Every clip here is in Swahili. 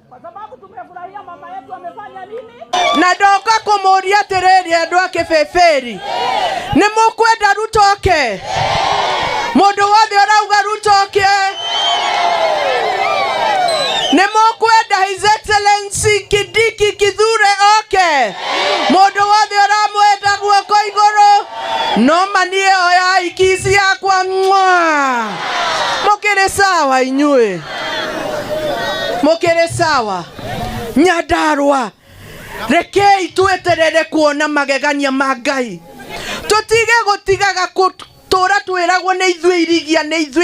Kwa sababu tumefurahia mama yetu amefanya nini? Na ndoka kumuria atiriri andu a Kipipiri, ni mukwenda Ruto oke? Mundu wothe urauga Ruto oke? Ni mukwenda His Excellency Kindiki Kithure oke? Mundu wothe uramwenda guoko iguru? No manie oya ikisi yakwa mwa. Mukiri sawa inyue? Mukiri sawa? Nyandarua, rekei tweterere kuona magegania ma Ngai. Tutige gutigaga tura twiragwo ni ithuĩ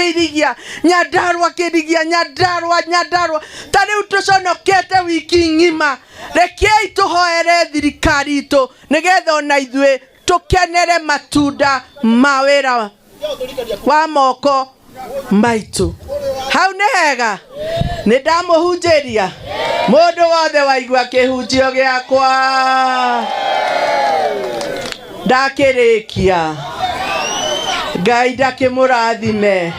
irigia Nyandarua kirigia Nyandarua tariu tuconokete wiki ng'ima. Rekei tuhoere thirikari itu nigetha ona ithuĩ tukenere matunda ma wĩra wa moko maitu. Hau nĩ hega? Nĩ ndamuhunjĩria mũndũ wothe waigua kĩhunjio gĩakwa. Ndakĩrĩkia, Ngai ndakĩmũrathime.